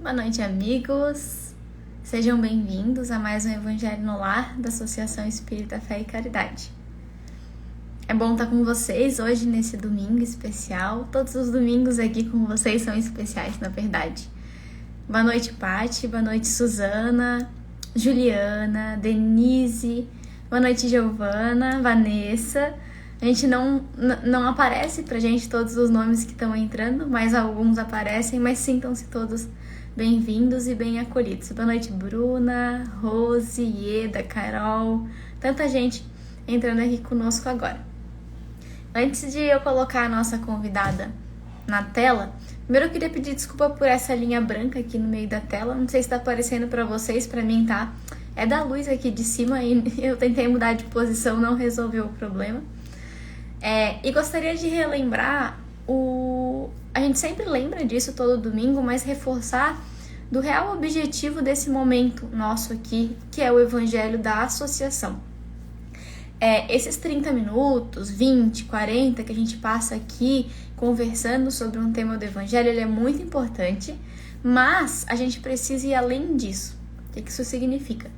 Boa noite, amigos. Sejam bem-vindos a mais um Evangelho no Lar da Associação Espírita Fé e Caridade. É bom estar com vocês hoje nesse domingo especial. Todos os domingos aqui com vocês são especiais, na verdade. Boa noite, Paty. Boa noite, Suzana, Juliana, Denise. Boa noite, Giovana, Vanessa. A gente não aparece pra gente todos os nomes que estão entrando, mas alguns aparecem, mas sintam-se todos bem-vindos e bem acolhidos. Boa noite, Bruna, Rose, Ieda, Carol, tanta gente entrando aqui conosco agora. Antes de eu colocar a nossa convidada na tela, primeiro eu queria pedir desculpa por essa linha branca aqui no meio da tela. Não sei se tá aparecendo pra vocês, pra mim tá. É da luz aqui de cima e eu tentei mudar de posição, não resolveu o problema. E gostaria de relembrar a gente sempre lembra disso todo domingo, mas reforçar do real objetivo desse momento nosso aqui, que é o Evangelho da Associação. Esses 30 minutos, 20, 40 que a gente passa aqui conversando sobre um tema do Evangelho, ele é muito importante, mas a gente precisa ir além disso. O que isso significa?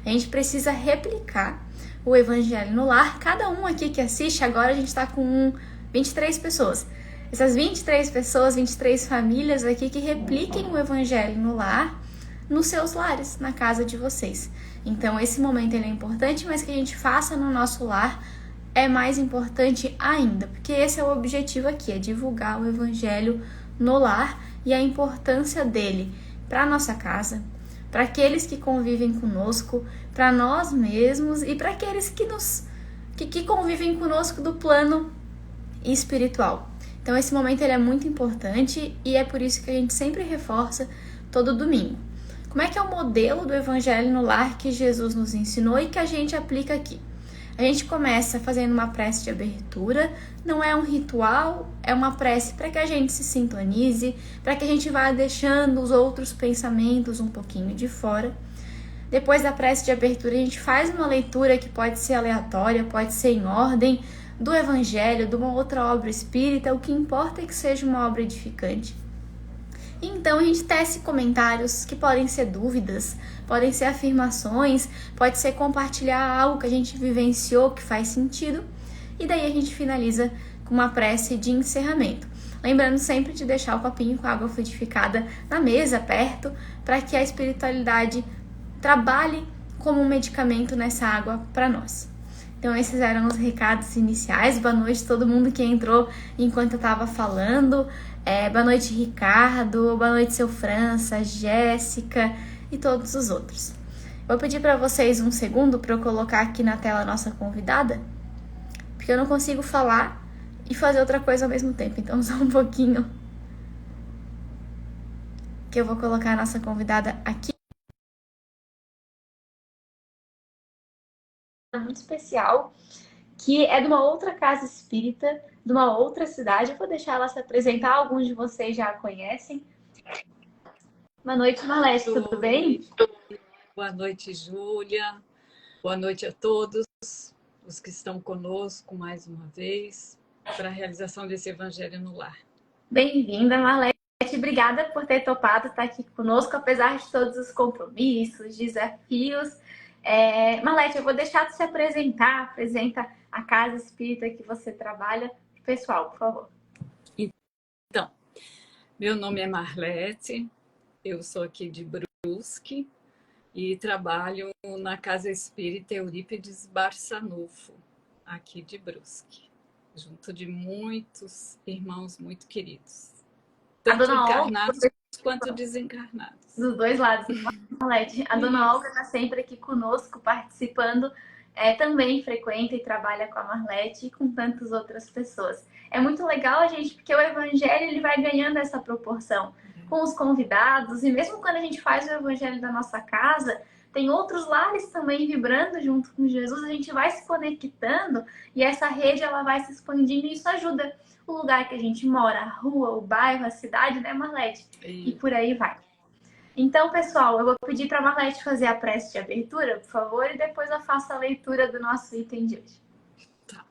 A gente precisa replicar o Evangelho no lar. Cada um aqui que assiste, agora a gente está com 23 pessoas. Essas 23 pessoas, 23 famílias aqui que repliquem o Evangelho no lar, nos seus lares, na casa de vocês. Então esse momento ele é importante, mas que a gente faça no nosso lar é mais importante ainda, porque esse é o objetivo aqui, é divulgar o Evangelho no lar e a importância dele para a nossa casa, para aqueles que convivem conosco, para nós mesmos e para aqueles que convivem conosco do plano espiritual. Então esse momento ele é muito importante e é por isso que a gente sempre reforça todo domingo. Como é que é o modelo do Evangelho no lar que Jesus nos ensinou e que a gente aplica aqui? A gente começa fazendo uma prece de abertura, não é um ritual, é uma prece para que a gente se sintonize, para que a gente vá deixando os outros pensamentos um pouquinho de fora. Depois da prece de abertura, a gente faz uma leitura que pode ser aleatória, pode ser em ordem, do Evangelho, de uma outra obra espírita, o que importa é que seja uma obra edificante. Então a gente tece comentários que podem ser dúvidas, podem ser afirmações, pode ser compartilhar algo que a gente vivenciou que faz sentido, e daí a gente finaliza com uma prece de encerramento. Lembrando sempre de deixar o copinho com água fluidificada na mesa, perto, para que a espiritualidade trabalhe como um medicamento nessa água para nós. Então esses eram os recados iniciais. Boa noite a todo mundo que entrou enquanto eu estava falando. Boa noite, Ricardo. Boa noite, seu França, Jéssica e todos os outros. Vou pedir para vocês um segundo para eu colocar aqui na tela a nossa convidada, porque eu não consigo falar e fazer outra coisa ao mesmo tempo. Então só um pouquinho que eu vou colocar a nossa convidada aqui. Muito especial, que é de uma outra casa espírita, de uma outra cidade. Eu vou deixar ela se apresentar, alguns de vocês já a conhecem. Boa noite, Marlete, tudo bem? Boa noite, Júlia. Boa noite a todos os que estão conosco mais uma vez para a realização desse Evangelho no Lar. Bem-vinda, Marlete. Obrigada por ter topado estar aqui conosco, apesar de todos os compromissos, desafios. Marlete, eu vou deixar de se apresentar. Apresenta a casa espírita que você trabalha. Pessoal, por favor. Então, meu nome é Marlete, eu sou aqui de Brusque e trabalho na Casa Espírita Eurípides Barçanufo, aqui de Brusque, junto de muitos irmãos muito queridos, tanto encarnados quanto desencarnados. Dos dois lados, Marlete. A dona Olga está sempre aqui conosco, participando, também frequenta e trabalha com a Marlete e com tantas outras pessoas. É muito legal, gente, porque o Evangelho ele vai ganhando essa proporção com os convidados, e mesmo quando a gente faz o Evangelho da nossa casa, tem outros lares também vibrando junto com Jesus, a gente vai se conectando e essa rede ela vai se expandindo e isso ajuda o lugar que a gente mora, a rua, o bairro, a cidade, né, Marlete? E por aí vai. Então, pessoal, eu vou pedir para a Marlete fazer a prece de abertura, por favor, e depois eu faço a leitura do nosso item de hoje. Tá.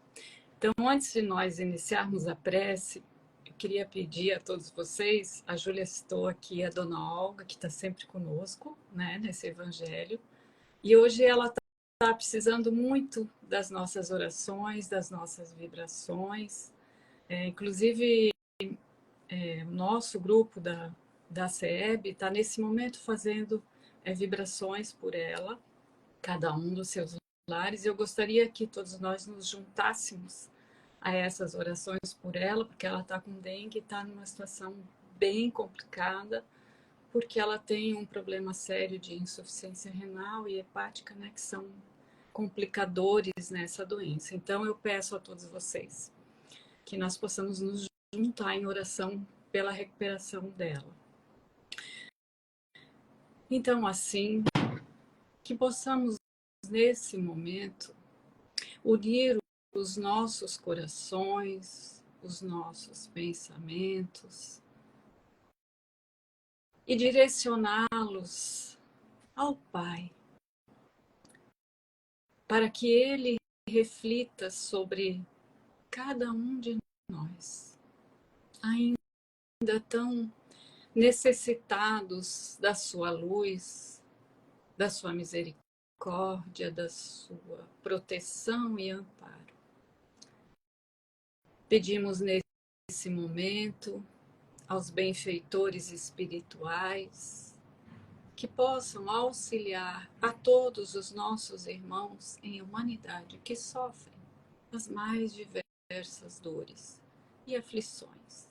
Então, antes de nós iniciarmos a prece, eu queria pedir a todos vocês, a Júlia citou aqui a Dona Olga, que está sempre conosco, né, nesse evangelho, e hoje ela está precisando muito das nossas orações, das nossas vibrações, inclusive o nosso grupo da CEB está nesse momento fazendo vibrações por ela, cada um dos seus lares, e eu gostaria que todos nós nos juntássemos a essas orações por ela, porque ela está com dengue, está numa situação bem complicada, porque ela tem um problema sério de insuficiência renal e hepática, né, que são complicadores nessa doença. Então, eu peço a todos vocês que nós possamos nos juntar em oração pela recuperação dela. Então, assim, que possamos, nesse momento, unir os nossos corações, os nossos pensamentos e direcioná-los ao Pai, para que Ele reflita sobre cada um de nós, ainda tão necessitados da sua luz, da sua misericórdia, da sua proteção e amparo. Pedimos nesse momento aos benfeitores espirituais que possam auxiliar a todos os nossos irmãos em humanidade que sofrem as mais diversas dores e aflições.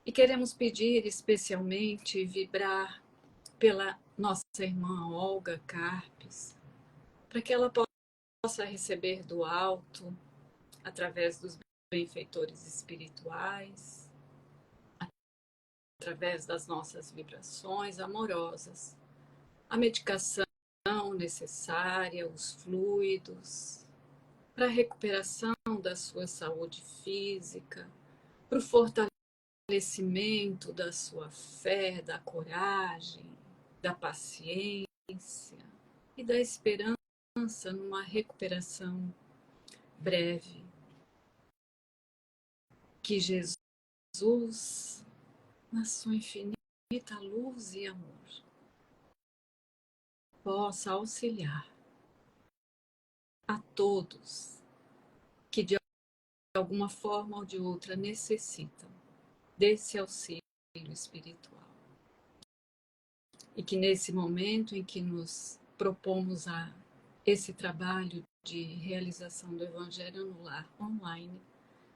E queremos pedir especialmente vibrar pela nossa irmã Olga Carpes, para que ela possa receber do alto, através dos benfeitores espirituais, através das nossas vibrações amorosas, a medicação necessária, os fluidos, para a recuperação da sua saúde física, para o fortalecimento da sua fé, da coragem, da paciência e da esperança numa recuperação breve. Que Jesus, na sua infinita luz e amor, possa auxiliar a todos que de alguma forma ou de outra necessitam desse auxílio espiritual. E que nesse momento em que nos propomos a esse trabalho de realização do Evangelho no Lar online,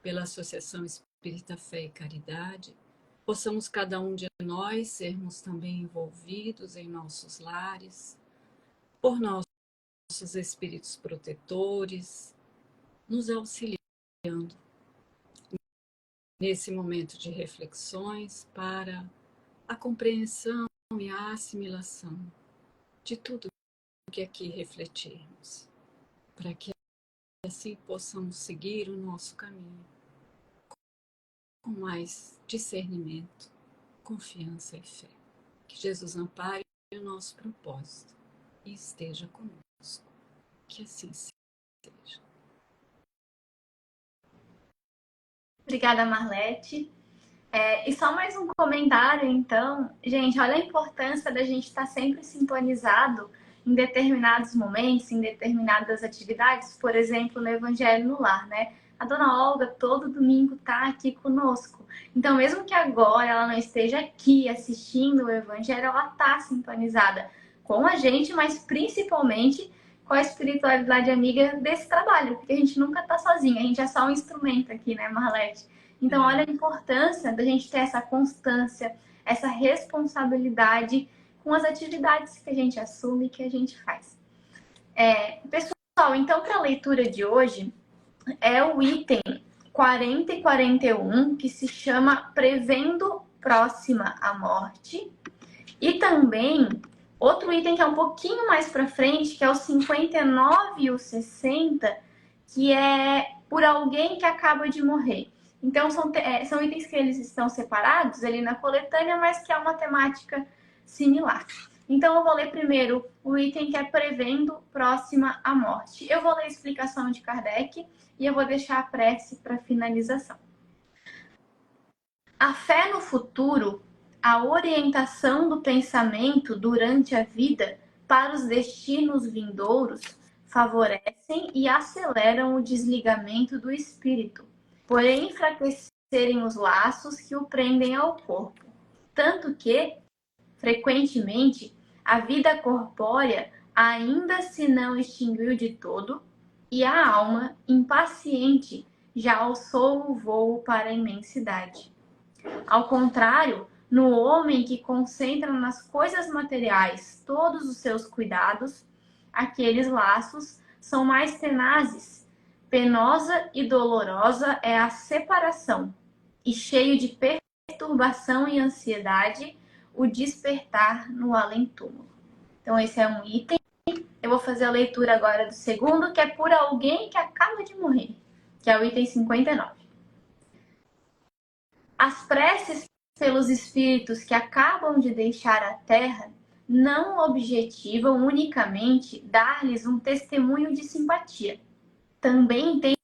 pela Associação Espírita Fé e Caridade, possamos cada um de nós sermos também envolvidos em nossos lares, por nossos espíritos protetores, nos auxiliando nesse momento de reflexões para a compreensão e a assimilação de tudo que aqui refletirmos, para que assim possamos seguir o nosso caminho com mais discernimento, confiança e fé. Que Jesus ampare o nosso propósito e esteja conosco. Que assim seja. Obrigada, Marlete. E só mais um comentário, então. Gente, olha a importância da gente estar sempre sintonizado em determinados momentos, em determinadas atividades, por exemplo, no Evangelho no Lar, né? A Dona Olga todo domingo está aqui conosco. Então, mesmo que agora ela não esteja aqui assistindo o Evangelho, ela está sintonizada com a gente, mas principalmente com a espiritualidade amiga desse trabalho, porque a gente nunca está sozinha, a gente é só um instrumento aqui, né, Marlete? Então, olha a importância da gente ter essa constância, essa responsabilidade com as atividades que a gente assume e que a gente faz. Pessoal, então, para a leitura de hoje, é o item 40 e 41, que se chama Prevendo Próxima à Morte. E também, outro item que é um pouquinho mais para frente, que é o 59 e o 60, que é Por Alguém que Acaba de Morrer. Então, são itens que eles estão separados ali na coletânea, mas que é uma temática similar. Então, eu vou ler primeiro o item que é Prevendo Próxima à Morte. Eu vou ler a explicação de Kardec e eu vou deixar a prece para finalização. A fé no futuro, a orientação do pensamento durante a vida para os destinos vindouros, favorecem e aceleram o desligamento do espírito, porém enfraquecerem os laços que o prendem ao corpo. Tanto que, frequentemente, a vida corpórea ainda se não extinguiu de todo, e a alma, impaciente, já alçou o voo para a imensidade. Ao contrário, no homem que concentra nas coisas materiais todos os seus cuidados, aqueles laços são mais tenazes. Penosa e dolorosa é a separação, e cheio de perturbação e ansiedade, o despertar no além-túmulo. Então, esse é um item. Eu vou fazer a leitura agora do segundo, que é por alguém que acaba de morrer, que é o item 59. As preces pelos espíritos que acabam de deixar a Terra não objetivam unicamente dar-lhes um testemunho de simpatia. Também tem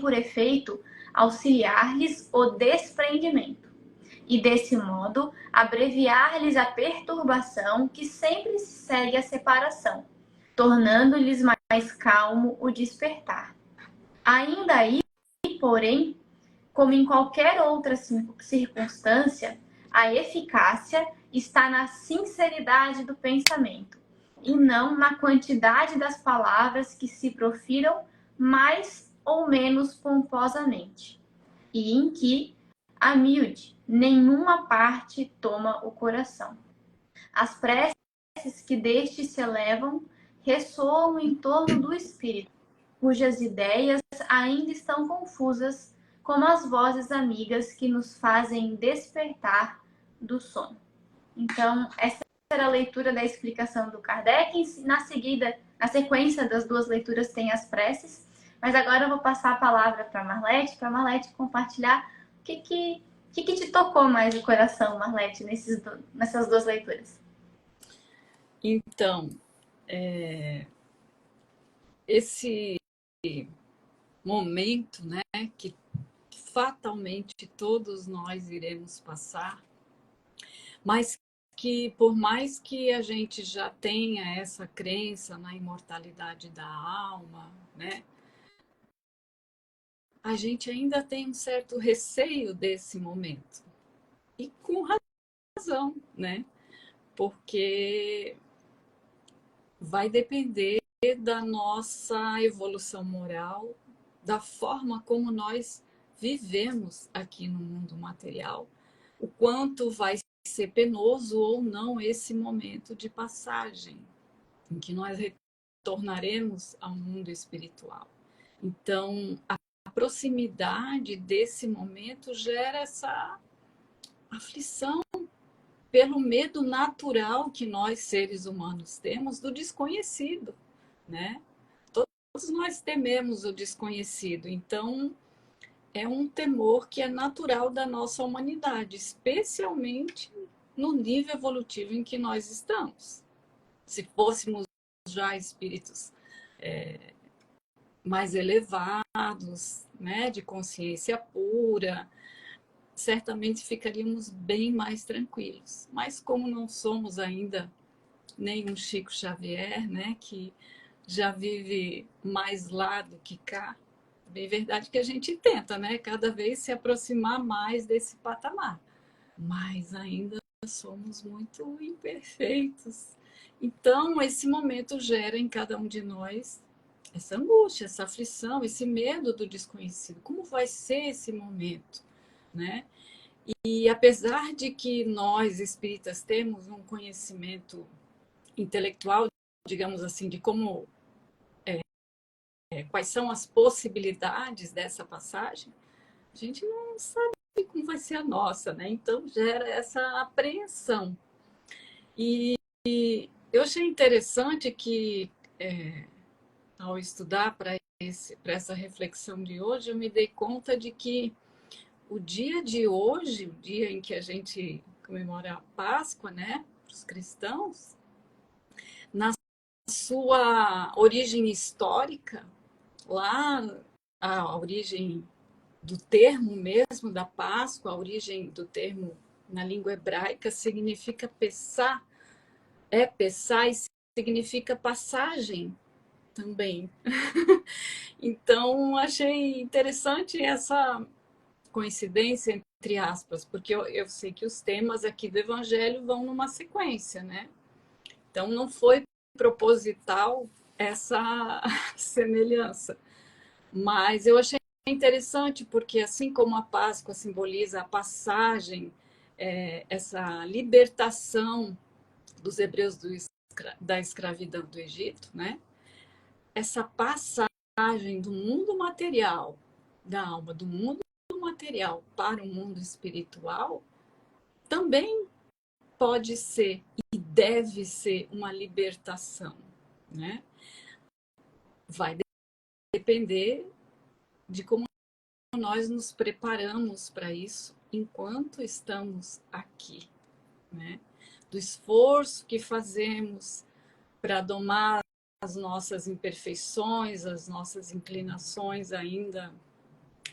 por efeito auxiliar-lhes o desprendimento e, desse modo, abreviar-lhes a perturbação que sempre se segue à separação, tornando-lhes mais calmo o despertar. Ainda aí, porém, como em qualquer outra circunstância, a eficácia está na sinceridade do pensamento e não na quantidade das palavras que se profiram mais ou menos pomposamente, e em que, a miúde, nenhuma parte toma o coração. As preces que deste se elevam ressoam em torno do espírito, cujas ideias ainda estão confusas, como as vozes amigas que nos fazem despertar do sono. Então, essa era a leitura da explicação do Kardec. Na seguida, na sequência das duas leituras, tem as preces. Mas agora eu vou passar a palavra para a Marlete compartilhar o que te tocou mais o coração, Marlete, nessas duas leituras. Então, esse momento, né, que fatalmente todos nós iremos passar, mas que por mais que a gente já tenha essa crença na imortalidade da alma, né, a gente ainda tem um certo receio desse momento. E com razão, né? Porque vai depender da nossa evolução moral, da forma como nós vivemos aqui no mundo material, o quanto vai ser penoso ou não esse momento de passagem, em que nós retornaremos ao mundo espiritual. Então, a proximidade desse momento gera essa aflição pelo medo natural que nós, seres humanos, temos do desconhecido, né? Todos nós tememos o desconhecido, então é um temor que é natural da nossa humanidade, especialmente no nível evolutivo em que nós estamos. Se fôssemos já espíritos mais elevados, né, de consciência pura, certamente ficaríamos bem mais tranquilos. Mas como não somos ainda nem um Chico Xavier, né, que já vive mais lá do que cá, é bem verdade que a gente tenta, né, cada vez se aproximar mais desse patamar, mas ainda somos muito imperfeitos. Então, esse momento gera em cada um de nós essa angústia, essa aflição, esse medo do desconhecido. Como vai ser esse momento, né? E apesar de que nós, espíritas, temos um conhecimento intelectual, digamos assim, de como quais são as possibilidades dessa passagem, a gente não sabe como vai ser a nossa, né? Então gera essa apreensão. E eu achei interessante que ao estudar para essa reflexão de hoje, eu me dei conta de que o dia de hoje, o dia em que a gente comemora a Páscoa, né, para os cristãos, na sua origem histórica, lá a origem do termo mesmo da Páscoa, a origem do termo na língua hebraica significa Pessá, Pessá e significa passagem também. Então, achei interessante essa coincidência, entre aspas, porque eu sei que os temas aqui do Evangelho vão numa sequência, né? Então, não foi proposital essa semelhança. Mas eu achei interessante porque, assim como a Páscoa simboliza a passagem, essa libertação dos hebreus da escravidão do Egito, né? Essa passagem do mundo material, da alma, do mundo material para o mundo espiritual, também pode ser e deve ser uma libertação, né? Vai depender de como nós nos preparamos para isso enquanto estamos aqui, né? Do esforço que fazemos para domar as nossas imperfeições, as nossas inclinações ainda,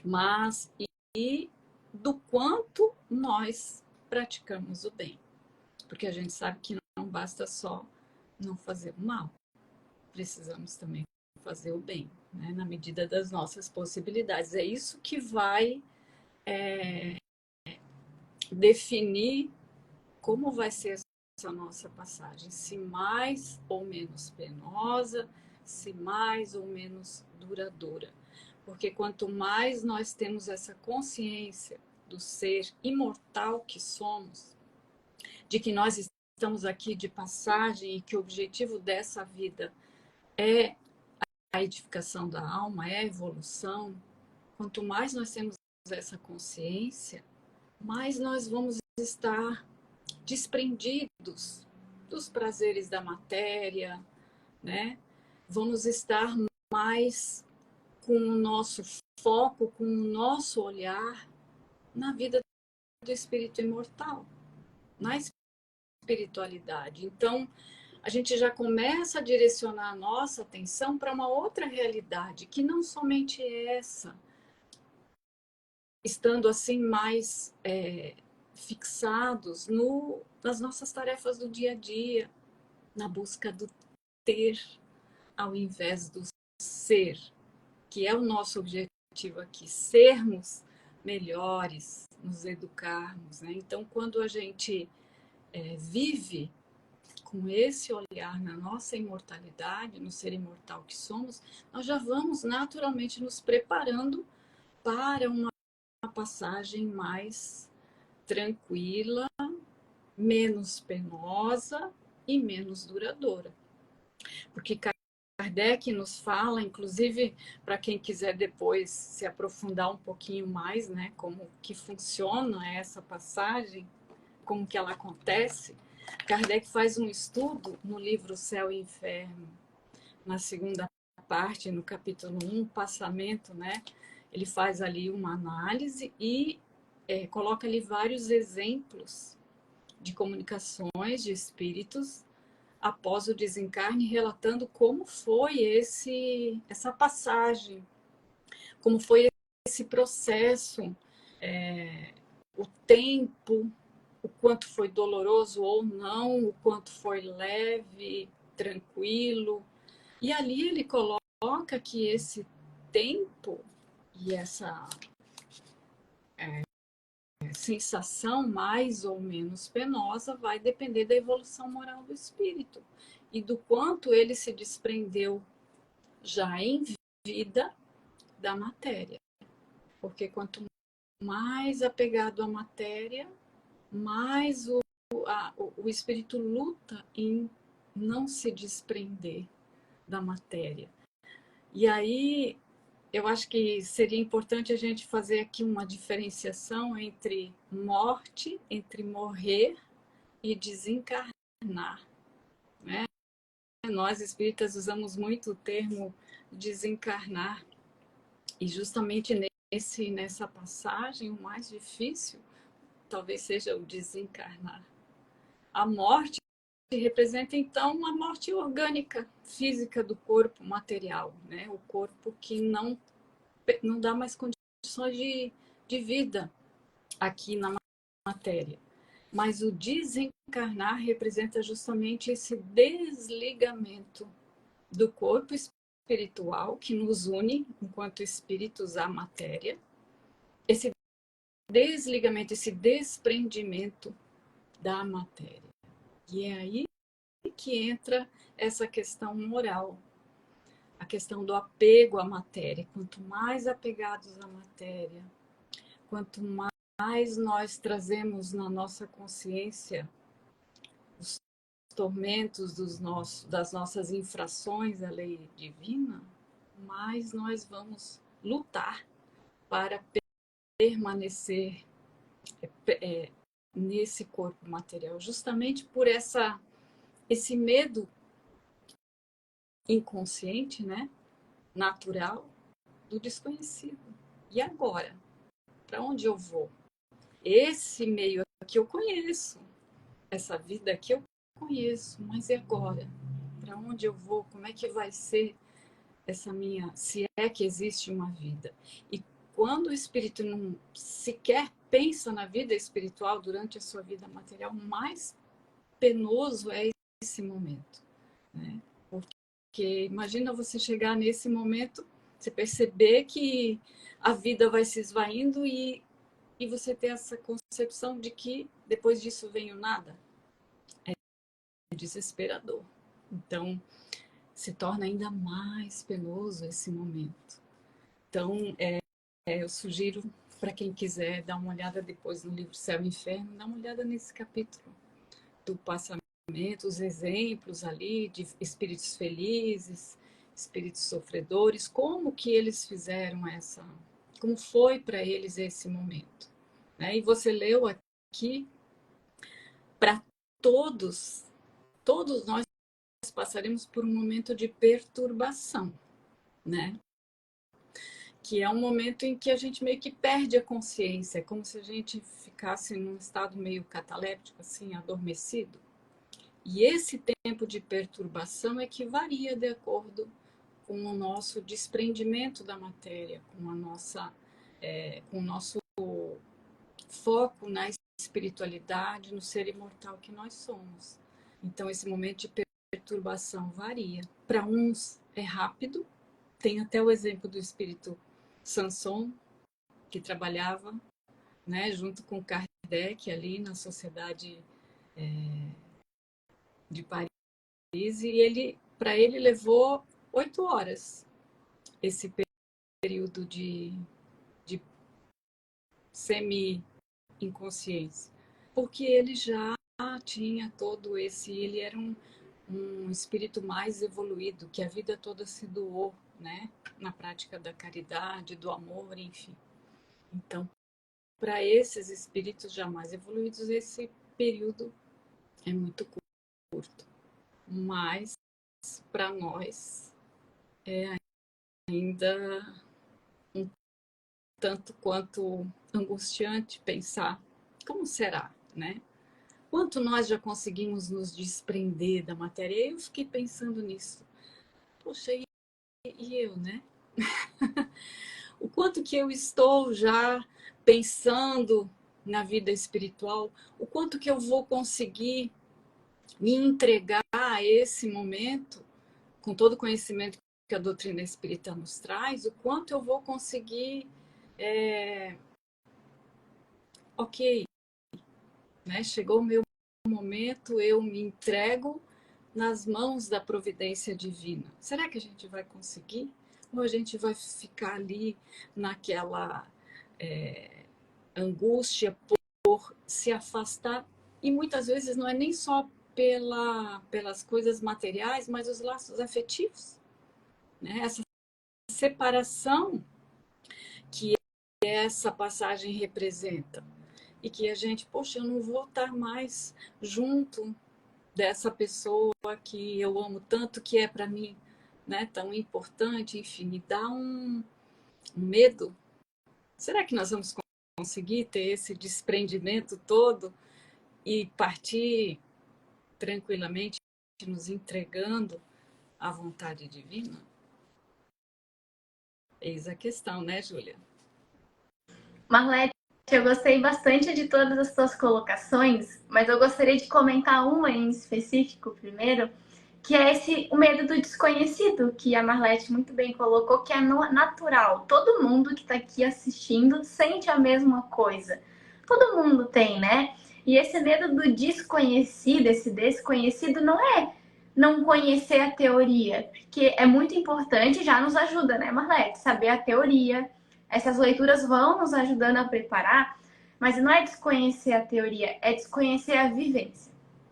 mas e do quanto nós praticamos o bem. Porque a gente sabe que não basta só não fazer o mal, precisamos também fazer o bem, né? Na medida das nossas possibilidades. É isso que vai definir como vai ser essa nossa passagem, se mais ou menos penosa, se mais ou menos duradoura. Porque quanto mais nós temos essa consciência do ser imortal que somos, de que nós estamos aqui de passagem e que o objetivo dessa vida é a edificação da alma, é a evolução, quanto mais nós temos essa consciência, mais nós vamos estar desprendidos dos prazeres da matéria, né? Vamos estar mais com o nosso foco, com o nosso olhar na vida do espírito imortal, na espiritualidade. Então, a gente já começa a direcionar a nossa atenção para uma outra realidade, que não somente essa, estando assim mais fixados nas nossas tarefas do dia a dia, na busca do ter, ao invés do ser, que é o nosso objetivo aqui, sermos melhores, nos educarmos, né? Então, quando a gente vive com esse olhar na nossa imortalidade, no ser imortal que somos, nós já vamos naturalmente nos preparando para uma passagem mais tranquila, menos penosa e menos duradoura. Porque Kardec nos fala, inclusive para quem quiser depois se aprofundar um pouquinho mais, né, como que funciona essa passagem, como que ela acontece, Kardec faz um estudo no livro Céu e Inferno, na segunda parte, no capítulo 1, Passamento, né? Ele faz ali uma análise e coloca ali vários exemplos de comunicações de espíritos após o desencarne, relatando como foi essa passagem, como foi esse processo, o tempo, o quanto foi doloroso ou não, o quanto foi leve, tranquilo. E ali ele coloca que esse tempo e essa sensação mais ou menos penosa vai depender da evolução moral do espírito e do quanto ele se desprendeu já em vida da matéria. Porque quanto mais apegado à matéria, mais o espírito luta em não se desprender da matéria. E aí eu acho que seria importante a gente fazer aqui uma diferenciação entre morte, entre morrer e desencarnar, né? Nós espíritas usamos muito o termo desencarnar e justamente nessa passagem o mais difícil talvez seja o desencarnar. A morte representa então a morte orgânica, física do corpo material, né? O corpo que não dá mais condições condições de vida aqui na matéria. Mas o desencarnar representa justamente esse desligamento do corpo espiritual que nos une enquanto espíritos à matéria, esse desligamento, esse desprendimento da matéria. E é aí que entra essa questão moral, a questão do apego à matéria. Quanto mais apegados à matéria, quanto mais nós trazemos na nossa consciência os tormentos das nossas infrações à lei divina, mais nós vamos lutar para permanecer nesse corpo material, justamente por esse medo inconsciente, né, natural, do desconhecido. E agora? Para onde eu vou? Esse meio aqui eu conheço, essa vida aqui eu conheço, mas e agora? Para onde eu vou? Como é que vai ser essa minha, se é que existe uma vida? E quando o espírito não sequer pensa na vida espiritual durante a sua vida material, mais penoso é esse momento, né? Porque imagina você chegar nesse momento, você perceber que a vida vai se esvaindo e você ter essa concepção de que depois disso vem o nada. É desesperador. Então, se torna ainda mais penoso esse momento. Então, eu sugiro para quem quiser dar uma olhada depois no livro Céu e Inferno, dá uma olhada nesse capítulo do passamento, os exemplos ali de espíritos felizes, espíritos sofredores, como que eles fizeram como foi para eles esse momento, né? E você leu aqui, para todos nós passaremos por um momento de perturbação, né? Que é um momento em que a gente meio que perde a consciência, é como se a gente ficasse num estado meio cataléptico, assim, adormecido. E esse tempo de perturbação é que varia de acordo com o nosso desprendimento da matéria, com o nosso foco na espiritualidade, no ser imortal que nós somos. Então, esse momento de perturbação varia. Para uns é rápido, tem até o exemplo do espírito Sanson, que trabalhava, né, junto com Kardec ali na Sociedade de Paris, e para ele levou 8 horas esse período de semi-inconsciência, porque ele já tinha ele era um espírito mais evoluído, que a vida toda se doou, né, na prática da caridade, do amor, enfim. Então, para esses espíritos já mais evoluídos, esse período é muito curto. Mas, para nós, é ainda um tanto quanto angustiante pensar como será, né? Quanto nós já conseguimos nos desprender da matéria? Eu fiquei pensando nisso. Poxa, e eu, né? O quanto que eu estou já pensando na vida espiritual, o quanto que eu vou conseguir me entregar a esse momento, com todo o conhecimento que a doutrina espírita nos traz, o quanto eu vou conseguir, ok, né? Chegou o meu momento, eu me entrego nas mãos da providência divina. Será que a gente vai conseguir? Ou a gente vai ficar ali naquela angústia por se afastar? E muitas vezes não é nem só pelas coisas materiais, mas os laços afetivos, né? Essa separação que essa passagem representa. E que a gente, poxa, eu não vou estar mais junto dessa pessoa que eu amo tanto, que é para mim, né, tão importante, enfim, me dá um medo. Será que nós vamos conseguir ter esse desprendimento todo e partir tranquilamente, nos entregando à vontade divina? Eis a questão, né, Júlia? Marlete, eu gostei bastante de todas as suas colocações, mas eu gostaria de comentar uma em específico primeiro, que é o medo do desconhecido, que a Marlete muito bem colocou, que é natural. Todo mundo que está aqui assistindo sente a mesma coisa. Todo mundo tem, né? E esse medo do desconhecido, esse desconhecido, não é não conhecer a teoria, porque é muito importante, já nos ajuda, né, Marlete? Saber a teoria. Essas leituras vão nos ajudando a preparar, mas não é desconhecer a teoria, é desconhecer a vivência.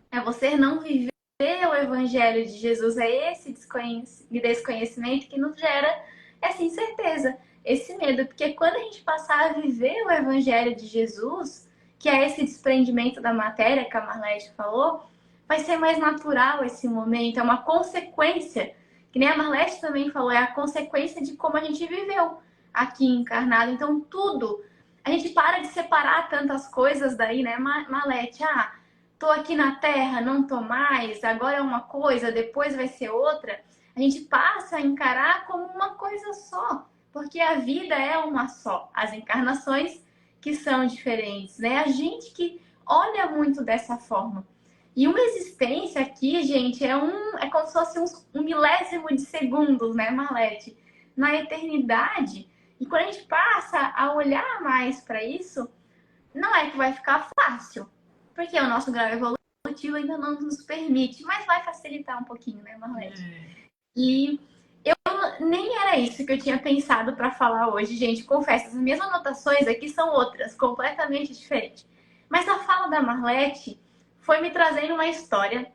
É você não viver o Evangelho de Jesus, é esse desconhecimento que nos gera essa incerteza, esse medo. Porque quando a gente passar a viver o Evangelho de Jesus, que é esse desprendimento da matéria que a Marlete falou, vai ser mais natural esse momento, é uma consequência, que nem a Marlete também falou, é a consequência de como a gente viveu aqui encarnado. Então, tudo, a gente para de separar tantas coisas daí, né, Marlete? Tô aqui na Terra, não tô mais, agora é uma coisa, depois vai ser outra. A gente passa a encarar como uma coisa só, porque a vida é uma só. As encarnações que são diferentes, né? A gente que olha muito dessa forma. E uma existência aqui, gente, é como se fosse um milésimo de segundos, né, Marlete? Na eternidade. E quando a gente passa a olhar mais para isso, não é que vai ficar fácil, porque o nosso grau evolutivo ainda não nos permite, mas vai facilitar um pouquinho, né, Marlete? E eu nem era isso que eu tinha pensado para falar hoje, gente. Confesso, as minhas anotações aqui são outras, completamente diferentes. Mas a fala da Marlete foi me trazendo uma história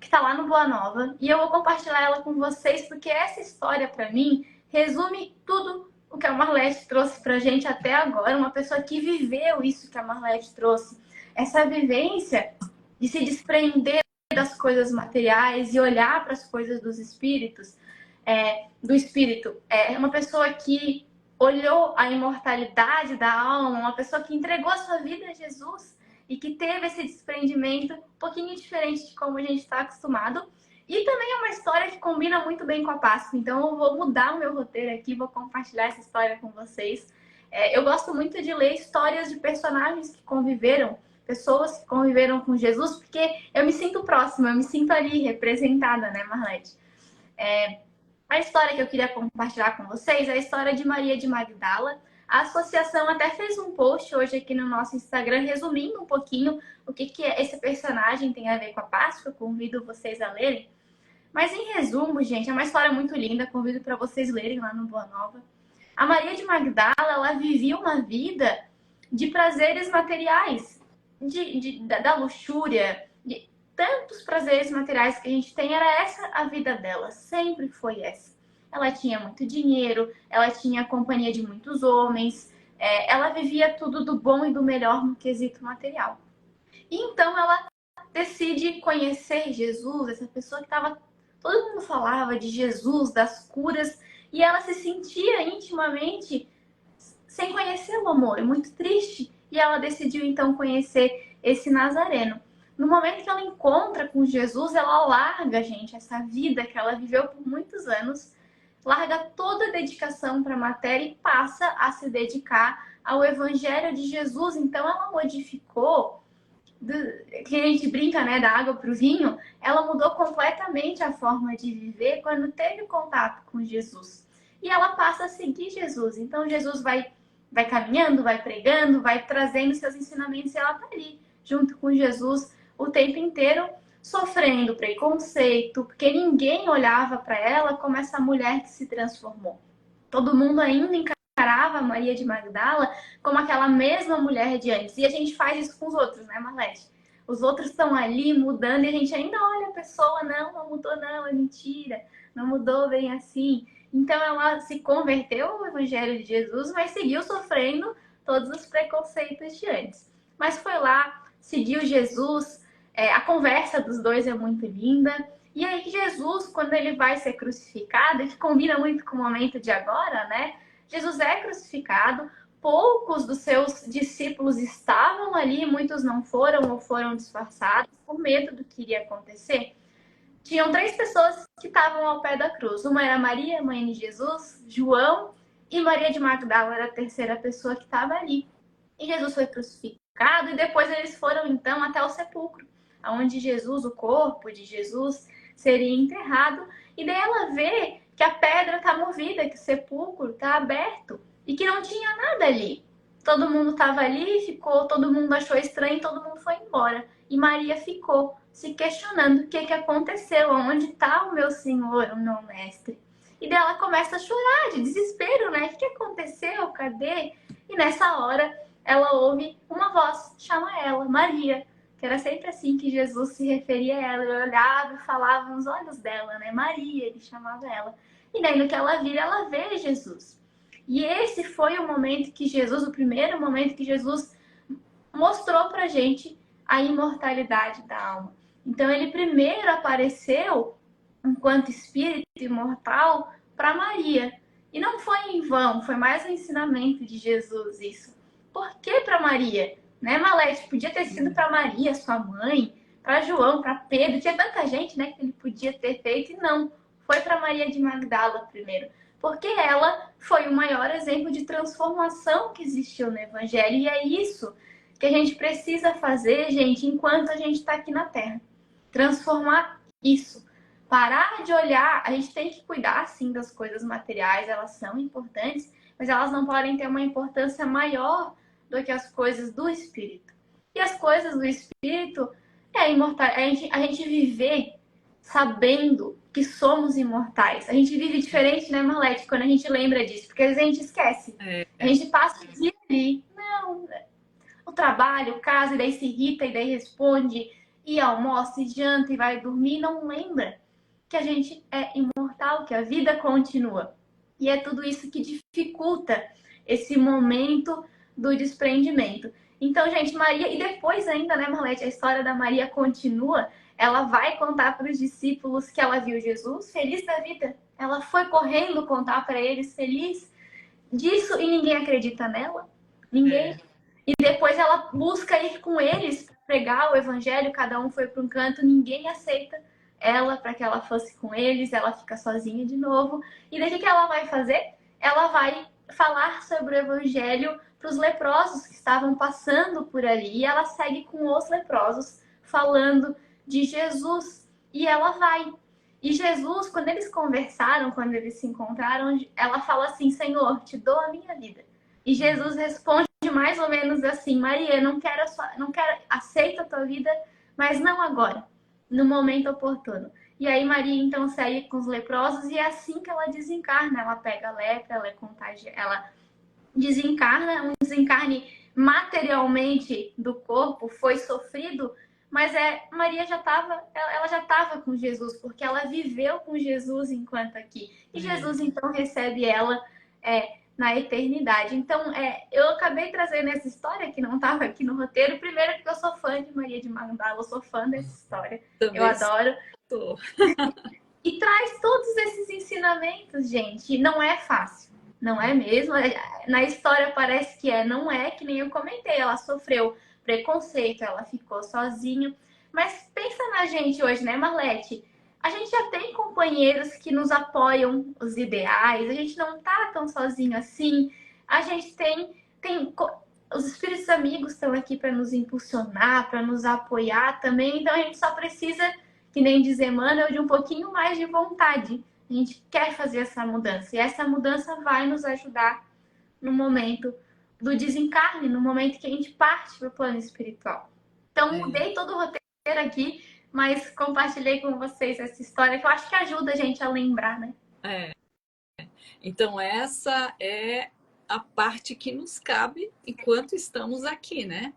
que está lá no Boa Nova e eu vou compartilhar ela com vocês porque essa história, para mim, resume tudo o que a Marlete trouxe para a gente até agora. Uma pessoa que viveu isso que a Marlete trouxe, essa vivência de se desprender das coisas materiais e olhar para as coisas dos espíritos, do espírito. É uma pessoa que olhou a imortalidade da alma, uma pessoa que entregou a sua vida a Jesus e que teve esse desprendimento um pouquinho diferente de como a gente está acostumado. E também é uma história que combina muito bem com a Páscoa. Então eu vou mudar o meu roteiro aqui, vou compartilhar essa história com vocês. Eu gosto muito de ler histórias de personagens que conviveram, pessoas que conviveram com Jesus, porque eu me sinto próxima, eu me sinto ali representada, né, Marlete? A história que eu queria compartilhar com vocês é a história de Maria de Magdala. A associação até fez um post hoje aqui no nosso Instagram resumindo um pouquinho o que esse personagem tem a ver com a Páscoa. Convido vocês a lerem. Mas em resumo, gente, é uma história muito linda. Convido para vocês lerem lá no Boa Nova. A Maria de Magdala, ela vivia uma vida de prazeres materiais, da luxúria, de tantos prazeres materiais que a gente tem. Era essa a vida dela, sempre foi essa. Ela tinha muito dinheiro, ela tinha a companhia de muitos homens, ela vivia tudo do bom e do melhor no quesito material. E então ela decide conhecer Jesus, essa pessoa que estava... Todo mundo falava de Jesus, das curas, e ela se sentia intimamente sem conhecer o amor, é muito triste. E ela decidiu então conhecer esse Nazareno. No momento que ela encontra com Jesus, ela larga, gente, essa vida que ela viveu por muitos anos, larga toda a dedicação para a matéria e passa a se dedicar ao Evangelho de Jesus. Então ela modificou, que a gente brinca, né, da água para o vinho, ela mudou completamente a forma de viver quando teve contato com Jesus. E ela passa a seguir Jesus. Então Jesus vai caminhando, vai pregando, vai trazendo seus ensinamentos e ela está ali, junto com Jesus, o tempo inteiro, sofrendo preconceito, porque ninguém olhava para ela como essa mulher que se transformou. Todo mundo ainda encarava a Maria de Magdala como aquela mesma mulher de antes. E a gente faz isso com os outros, né, Marlete? Os outros estão ali mudando e a gente ainda olha a pessoa, não mudou não, é mentira, não mudou bem assim. Então ela se converteu ao Evangelho de Jesus, mas seguiu sofrendo todos os preconceitos de antes. Mas foi lá, seguiu Jesus, a conversa dos dois é muito linda. E aí Jesus, quando ele vai ser crucificado, que combina muito com o momento de agora, né? Jesus é crucificado, poucos dos seus discípulos estavam ali, muitos não foram ou foram disfarçados por medo do que iria acontecer. Tinham 3 pessoas que estavam ao pé da cruz. Uma era Maria, mãe de Jesus, João, e Maria de Magdala era a terceira pessoa que estava ali. E Jesus foi crucificado e depois eles foram então até o sepulcro, onde Jesus, o corpo de Jesus, seria enterrado. E daí ela vê que a pedra está movida, que o sepulcro está aberto e que não tinha nada ali. Todo mundo estava ali, ficou, todo mundo achou estranho, todo mundo foi embora. E Maria ficou se questionando o que aconteceu, onde está o meu Senhor, o meu mestre. E daí ela começa a chorar de desespero, né? O que aconteceu? Cadê? E nessa hora ela ouve uma voz, chama ela, Maria, que era sempre assim que Jesus se referia a ela. Ele olhava e falava nos olhos dela, né? Maria, ele chamava ela. E daí no que ela vira, ela vê Jesus. E esse foi o momento que Jesus, o primeiro momento que Jesus mostrou pra gente a imortalidade da alma. Então ele primeiro apareceu enquanto espírito imortal para Maria. E não foi em vão, foi mais um ensinamento de Jesus isso. Por que para Maria? Né, Malete? Podia ter sido para Maria, sua mãe, para João, para Pedro. Tinha tanta gente, né, que ele podia ter feito e não. Foi para Maria de Magdala primeiro. Porque ela foi o maior exemplo de transformação que existiu no Evangelho. E é isso que a gente precisa fazer, gente, enquanto a gente está aqui na Terra. Transformar isso. Parar de olhar, a gente tem que cuidar sim das coisas materiais, elas são importantes, mas elas não podem ter uma importância maior do que as coisas do espírito. E as coisas do espírito é imortal, a gente viver sabendo que somos imortais. A gente vive diferente, né, Marlete, quando a gente lembra disso, porque às vezes a gente esquece. A gente passa o dia ali, não, o trabalho, casa, e daí se irrita, e daí responde, e almoça, e janta, e vai dormir, não lembra que a gente é imortal, que a vida continua. E é tudo isso que dificulta esse momento do desprendimento. Então, gente, Maria, e depois ainda, né, Marlete, a história da Maria continua, ela vai contar para os discípulos que ela viu Jesus, feliz da vida. Ela foi correndo contar para eles, feliz disso, e ninguém acredita nela. Ninguém. E depois ela busca ir com eles para pregar o evangelho, cada um foi para um canto, ninguém aceita ela para que ela fosse com eles, ela fica sozinha de novo. E daí o que ela vai fazer? Ela vai falar sobre o evangelho para os leprosos que estavam passando por ali. E ela segue com os leprosos falando de Jesus. E ela vai. E Jesus, quando eles conversaram, quando eles se encontraram, ela fala assim: Senhor, te dou a minha vida. E Jesus responde mais ou menos assim: Maria, não quero, aceita a tua vida, mas não agora, no momento oportuno. E aí Maria então segue com os leprosos e é assim que ela desencarna. Ela pega a lepra, ela desencarna, um desencarne materialmente do corpo, foi sofrido, mas Maria ela já estava com Jesus, porque ela viveu com Jesus enquanto aqui. E Jesus então recebe ela na eternidade. Então, eu acabei trazendo essa história que não estava aqui no roteiro, primeiro porque eu sou fã de Maria de Magdala, eu sou fã dessa história, eu adoro. E traz todos esses ensinamentos, gente. Não é fácil, não é mesmo? Na história parece que não é, que nem eu comentei. Ela sofreu preconceito, ela ficou sozinha. Mas pensa na gente hoje, né, Marlete? A gente já tem companheiros que nos apoiam os ideais, a gente não tá tão sozinho assim. A gente tem os espíritos amigos estão aqui para nos impulsionar, para nos apoiar também. Então a gente só precisa, que nem diz Emmanuel, de um pouquinho mais de vontade. A gente quer fazer essa mudança. E essa mudança vai nos ajudar no momento do desencarne, no momento que a gente parte para o plano espiritual. Então, mudei todo o roteiro aqui, mas compartilhei com vocês essa história que eu acho que ajuda a gente a lembrar, né? Então, essa é a parte que nos cabe enquanto estamos aqui, né?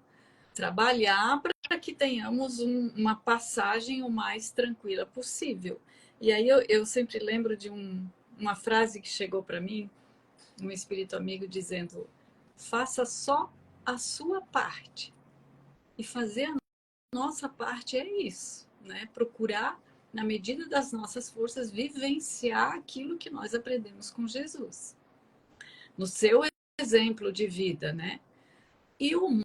Trabalhar para que tenhamos uma passagem o mais tranquila possível. E aí eu sempre lembro de uma frase que chegou para mim, um espírito amigo dizendo: faça só a sua parte. E fazer a nossa parte é isso, né? Procurar, na medida das nossas forças, vivenciar aquilo que nós aprendemos com Jesus. No seu exemplo de vida, né? E o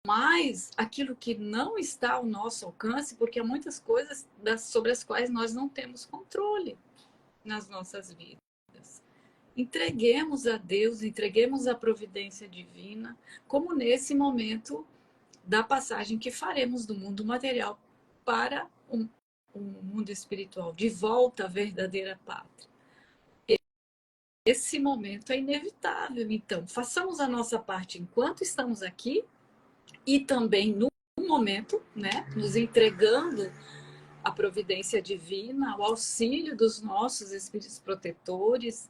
mais, aquilo que não está ao nosso alcance, porque há muitas coisas sobre as quais nós não temos controle nas nossas vidas. entreguemos a Deus, entreguemos a providência divina, como nesse momento da passagem que faremos do mundo material para um mundo espiritual, de volta à verdadeira pátria. Esse momento é inevitável, então façamos a nossa parte enquanto estamos aqui e também no momento, né, nos entregando à providência divina, ao auxílio dos nossos espíritos protetores,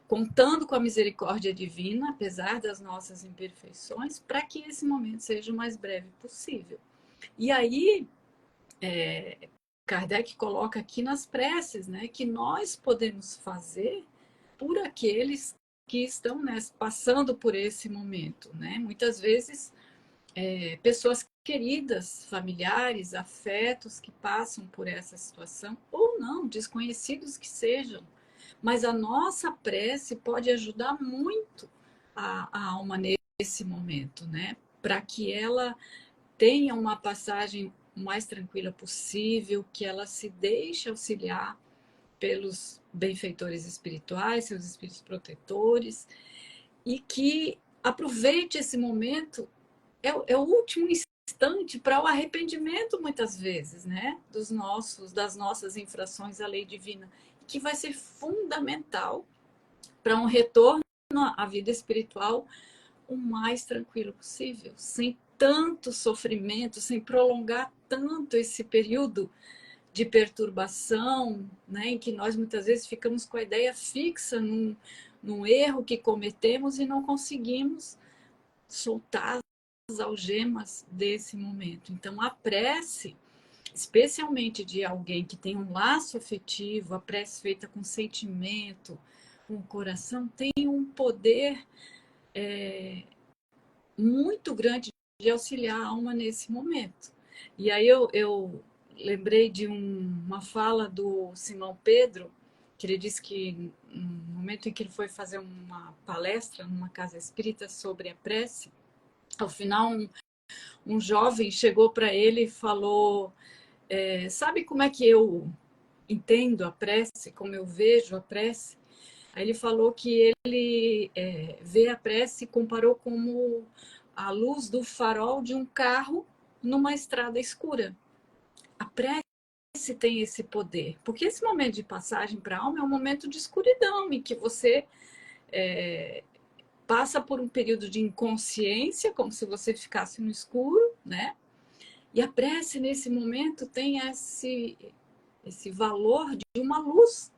contando com a misericórdia divina, apesar das nossas imperfeições, para que esse momento seja o mais breve possível. E aí, Kardec coloca aqui nas preces, né, que nós podemos fazer por aqueles que estão, né, passando por esse momento, né? Muitas vezes, pessoas queridas, familiares, afetos que passam por essa situação, ou não, desconhecidos que sejam. Mas a nossa prece pode ajudar muito a alma nesse momento, né? Para que ela tenha uma passagem o mais tranquila possível, que ela se deixe auxiliar pelos benfeitores espirituais, seus espíritos protetores, e que aproveite esse momento, é o último instante para o arrependimento, muitas vezes, né? Das nossas infrações à lei divina, que vai ser fundamental para um retorno à vida espiritual o mais tranquilo possível, sem tanto sofrimento, sem prolongar tanto esse período de perturbação, né, em que nós muitas vezes ficamos com a ideia fixa num erro que cometemos e não conseguimos soltar as algemas desse momento. Então, a prece, especialmente de alguém que tem um laço afetivo, a prece feita com sentimento, com o coração, tem um poder muito grande de auxiliar a alma nesse momento. E aí eu lembrei de uma fala do Simão Pedro, que ele disse que no momento em que ele foi fazer uma palestra numa casa espírita sobre a prece, ao final um jovem chegou para ele e falou, sabe como é que eu entendo a prece, como eu vejo a prece? Aí ele falou que ele vê a prece e comparou como a luz do farol de um carro numa estrada escura. A prece tem esse poder, porque esse momento de passagem para a alma é um momento de escuridão, em que você passa por um período de inconsciência, como se você ficasse no escuro, né? E a prece, nesse momento, tem esse valor de uma luz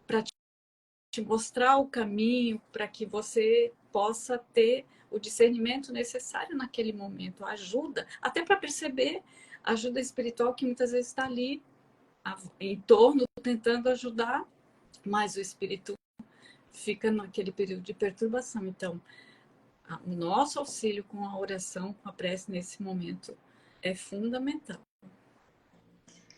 para te mostrar o caminho, para que você possa ter o discernimento necessário naquele momento, ajuda, até para perceber a ajuda espiritual que muitas vezes está ali em torno, tentando ajudar, mas o espírito fica naquele período de perturbação. Então, o nosso auxílio com a oração, com a prece nesse momento é fundamental.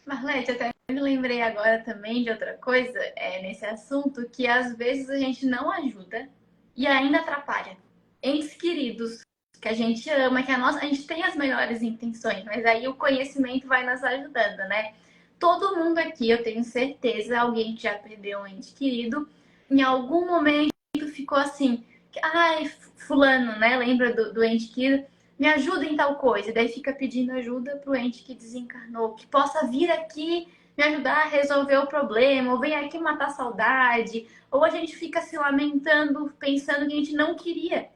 Marlete, até me lembrei agora também de outra coisa nesse assunto, que às vezes a gente não ajuda e ainda atrapalha. Entes queridos que a gente ama, que a gente tem as melhores intenções, mas aí o conhecimento vai nos ajudando, né? Todo mundo aqui, eu tenho certeza, alguém que já perdeu um ente querido, em algum momento ficou assim, ai, fulano, né? Lembra do ente querido? Me ajuda em tal coisa. Daí fica pedindo ajuda pro ente que desencarnou, que possa vir aqui me ajudar a resolver o problema, ou vem aqui matar a saudade, ou a gente fica se lamentando, pensando que a gente não queria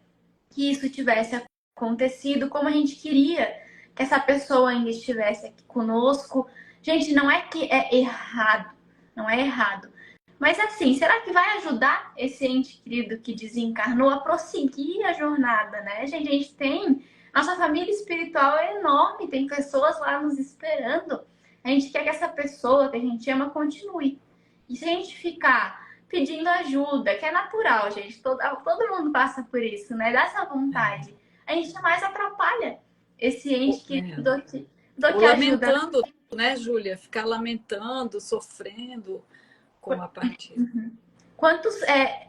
que isso tivesse acontecido, como a gente queria que essa pessoa ainda estivesse aqui conosco. Gente, não é que é errado, não é errado. Mas assim, será que vai ajudar esse ente querido que desencarnou a prosseguir a jornada, né? Gente, a gente tem... Nossa família espiritual é enorme, tem pessoas lá nos esperando. A gente quer que essa pessoa que a gente ama continue. E se a gente ficar pedindo ajuda, que é natural, gente, todo mundo passa por isso, né? Dá essa vontade. A gente mais atrapalha esse ente querido do que ajuda. Lamentando, né, Júlia? Ficar lamentando, sofrendo com a partida. Quantos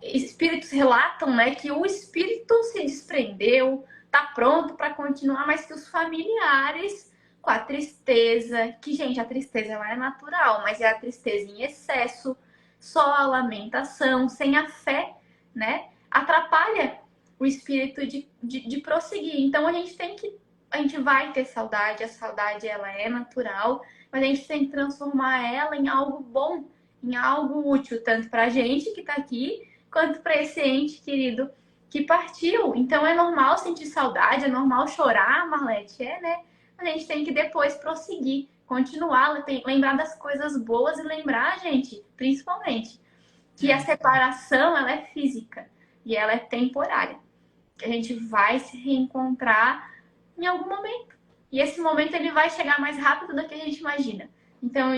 espíritos relatam, né, que o espírito se desprendeu, tá pronto para continuar, mas que os familiares, com a tristeza, que, gente, a tristeza ela é natural, mas é a tristeza em excesso, só a lamentação, sem a fé né, atrapalha o espírito de prosseguir. Então a gente vai ter saudade, a saudade ela é natural, mas a gente tem que transformar ela em algo bom, em algo útil, tanto para a gente que está aqui, quanto para esse ente querido que partiu. Então é normal sentir saudade, é normal chorar, Marlete, né? A gente tem que depois prosseguir, continuar, lembrar das coisas boas e lembrar, gente, principalmente, que a separação ela é física e ela é temporária. Que a gente vai se reencontrar em algum momento. E esse momento ele vai chegar mais rápido do que a gente imagina. Então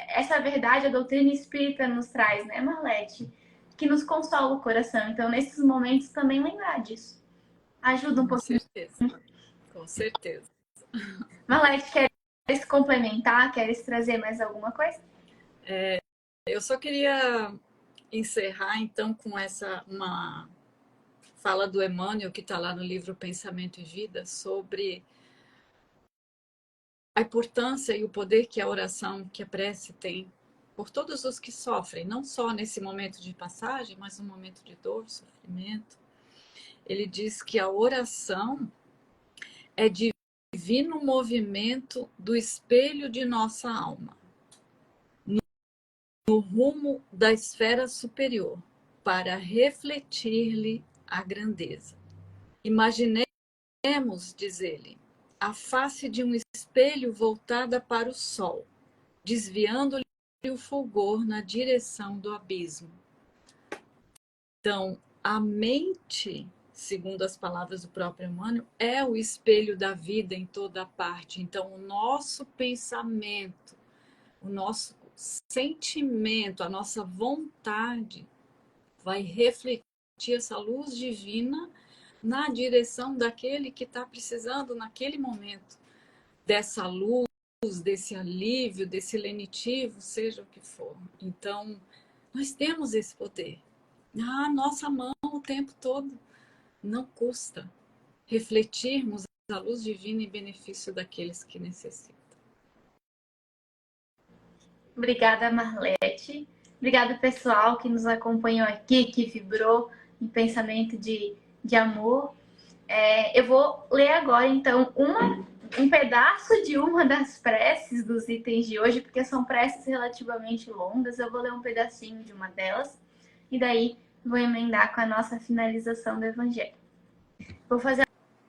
essa verdade a doutrina espírita nos traz, né, Marlete? Que nos consola o coração. Então nesses momentos também lembrar disso. Ajuda um pouquinho. Com certeza. Marlete, queres complementar? Queres trazer mais alguma coisa? Eu só queria encerrar então com uma fala do Emmanuel, que está lá no livro Pensamento e Vida, sobre a importância e o poder que a oração, que a prece tem por todos os que sofrem, não só nesse momento de passagem, mas no momento de dor, sofrimento. Ele diz que a oração é divino movimento do espelho de nossa alma, no rumo da esfera superior, para refletir-lhe a grandeza. Imaginemos, diz ele, a face de um espelho voltada para o sol, desviando-lhe o fulgor na direção do abismo. Então, a mente, segundo as palavras do próprio Emmanuel, é o espelho da vida em toda parte. Então, o nosso pensamento, o nosso sentimento, a nossa vontade vai refletir essa luz divina na direção daquele que está precisando naquele momento dessa luz, desse alívio, desse lenitivo, seja o que for. Então, nós temos esse poder. Na nossa mão o tempo todo. Não custa refletirmos a luz divina em benefício daqueles que necessitam. Obrigada, Marlete. Obrigada, pessoal, que nos acompanhou aqui, que vibrou em pensamento de amor. Eu vou ler agora, então, um pedaço de uma das preces dos itens de hoje, porque são preces relativamente longas. Eu vou ler um pedacinho de uma delas e daí vou emendar com a nossa finalização do Evangelho. Vou fazer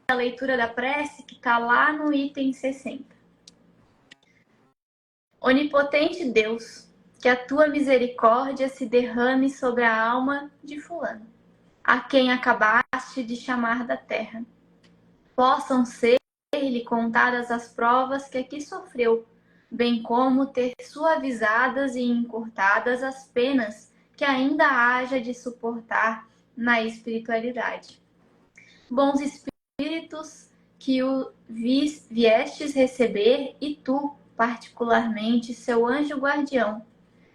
a leitura da prece que está lá no item 60. Onipotente Deus, que a tua misericórdia se derrame sobre a alma de fulano, a quem acabaste de chamar da terra. Possam ser-lhe contadas as provas que aqui sofreu, bem como ter suavizadas e encurtadas as penas que ainda haja de suportar na espiritualidade. Bons espíritos que o viestes receber, e tu, particularmente, seu anjo guardião,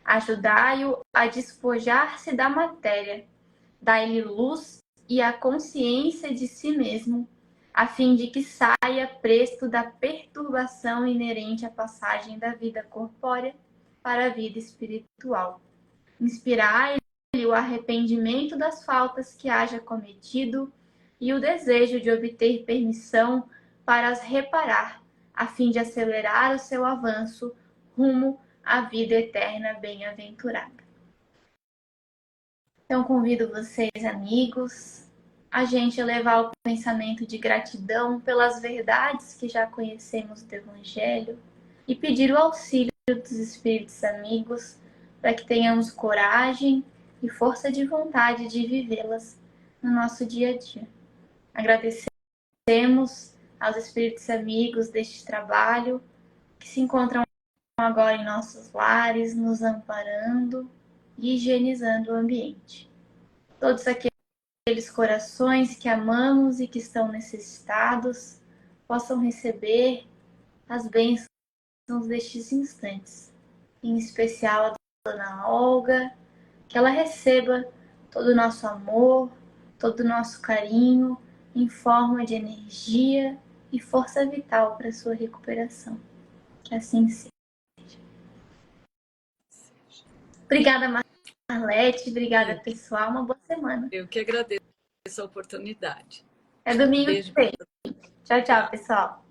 ajudai-o a despojar-se da matéria, dai-lhe luz e a consciência de si mesmo, a fim de que saia presto da perturbação inerente à passagem da vida corpórea para a vida espiritual. Inspirai-lhe o arrependimento das faltas que haja cometido e o desejo de obter permissão para as reparar, a fim de acelerar o seu avanço rumo à vida eterna bem-aventurada. Então, convido vocês, amigos, a gente elevar o pensamento de gratidão pelas verdades que já conhecemos do Evangelho e pedir o auxílio dos Espíritos amigos para que tenhamos coragem e força de vontade de vivê-las no nosso dia a dia. Agradecemos aos Espíritos amigos deste trabalho que se encontram agora em nossos lares, nos amparando e higienizando o ambiente. Todos aqueles corações que amamos e que estão necessitados possam receber as bênçãos destes instantes. Em especial a Dona Olga, que ela receba todo o nosso amor, todo o nosso carinho em forma de energia e força vital para a sua recuperação. Que assim seja. Obrigada, Marlete. Obrigada, Eu, pessoal. Uma boa semana. eu que agradeço a oportunidade. É domingo que Beijo. vem. Tchau, tchau, pessoal.